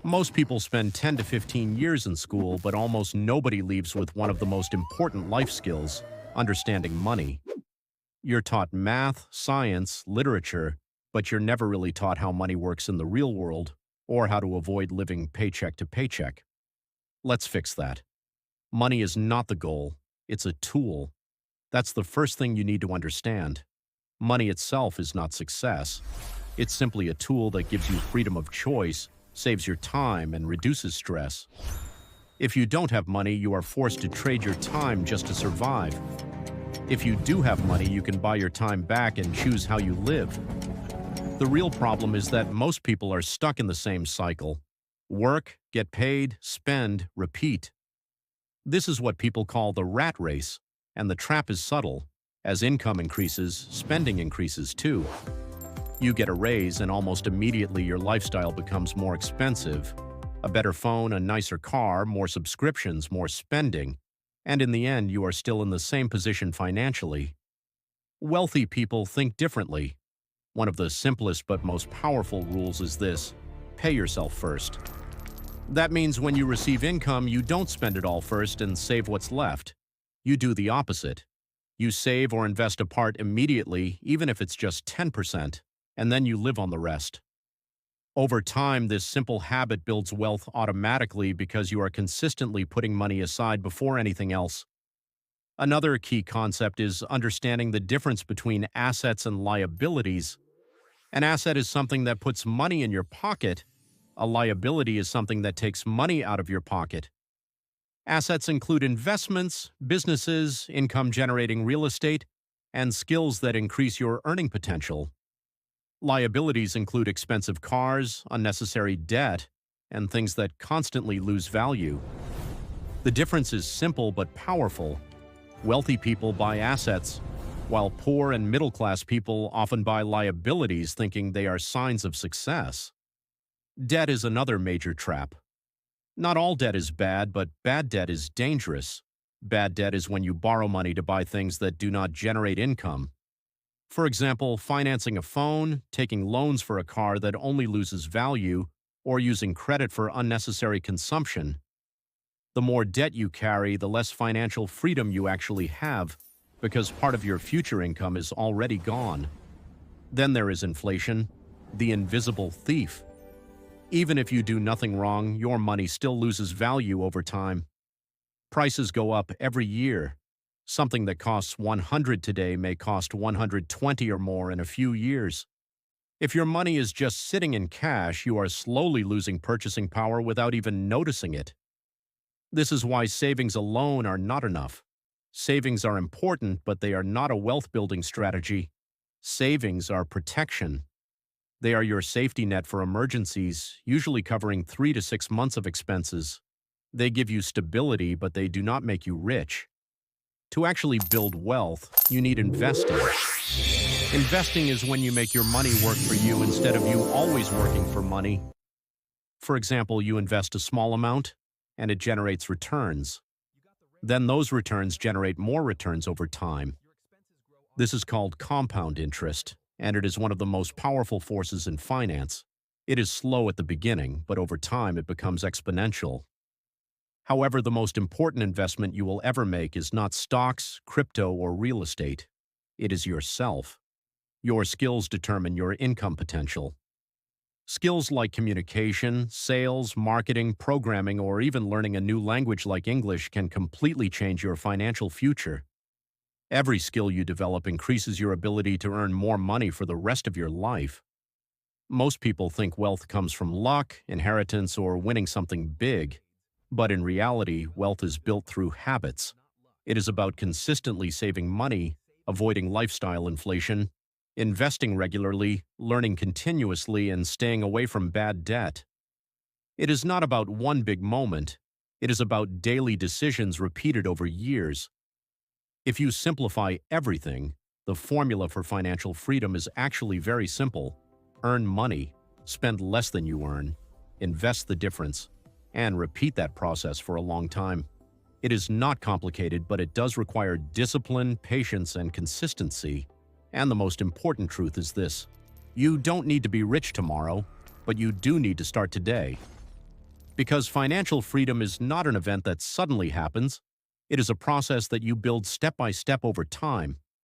Most people spend 10 to 15 years in school, but almost nobody leaves with one of the most important life skills, understanding money. You're taught math, science, literature, but you're never really taught how money works in the real world or how to avoid living paycheck to paycheck. Let's fix that. Money is not the goal, it's a tool. That's the first thing you need to understand. Money itself is not success. It's simply a tool that gives you freedom of choice, saves your time, and reduces stress. If you don't have money, you are forced to trade your time just to survive. If you do have money, you can buy your time back and choose how you live. The real problem is that most people are stuck in the same cycle. Work, get paid, spend, repeat. This is what people call the rat race, and the trap is subtle. As income increases, spending increases too. You get a raise and almost immediately your lifestyle becomes more expensive. A better phone, a nicer car, more subscriptions, more spending. And in the end, you are still in the same position financially. Wealthy people think differently. One of the simplest but most powerful rules is this: pay yourself first. That means when you receive income, you don't spend it all first and save what's left. You do the opposite. You save or invest a part immediately, even if it's just 10%, and then you live on the rest. Over time, this simple habit builds wealth automatically because you are consistently putting money aside before anything else. Another key concept is understanding the difference between assets and liabilities. An asset is something that puts money in your pocket. A liability is something that takes money out of your pocket. Assets include investments, businesses, income-generating real estate, and skills that increase your earning potential. Liabilities include expensive cars, unnecessary debt, and things that constantly lose value. The difference is simple but powerful. Wealthy people buy assets, while poor and middle-class people often buy liabilities thinking they are signs of success. Debt is another major trap. Not all debt is bad, but bad debt is dangerous. Bad debt is when you borrow money to buy things that do not generate income. For example, financing a phone, taking loans for a car that only loses value, or using credit for unnecessary consumption. The more debt you carry, the less financial freedom you actually have, because part of your future income is already gone. Then there is inflation, the invisible thief. Even if you do nothing wrong, your money still loses value over time. Prices go up every year. Something that costs $100 today may cost $120 or more in a few years. If your money is just sitting in cash, you are slowly losing purchasing power without even noticing it. This is why savings alone are not enough. Savings are important, but they are not a wealth-building strategy. Savings are protection. They are your safety net for emergencies, usually covering 3 to 6 months of expenses. They give you stability, but they do not make you rich. To actually build wealth, you need investing. Investing is when you make your money work for you instead of you always working for money. For example, you invest a small amount, and it generates returns. Then those returns generate more returns over time. This is called compound interest, and it is one of the most powerful forces in finance. It is slow at the beginning, but over time it becomes exponential. However, the most important investment you will ever make is not stocks, crypto, or real estate. It is yourself. Your skills determine your income potential. Skills like communication, sales, marketing, programming, or even learning a new language like English can completely change your financial future. Every skill you develop increases your ability to earn more money for the rest of your life. Most people think wealth comes from luck, inheritance, or winning something big. But in reality, wealth is built through habits. It is about consistently saving money, avoiding lifestyle inflation, investing regularly, learning continuously, and staying away from bad debt. It is not about one big moment. It is about daily decisions repeated over years. If you simplify everything, the formula for financial freedom is actually very simple. Earn money, spend less than you earn, invest the difference, and repeat that process for a long time. It is not complicated, but it does require discipline, patience, and consistency. And the most important truth is this: you don't need to be rich tomorrow, but you do need to start today. Because financial freedom is not an event that suddenly happens, it is a process that you build step by step over time,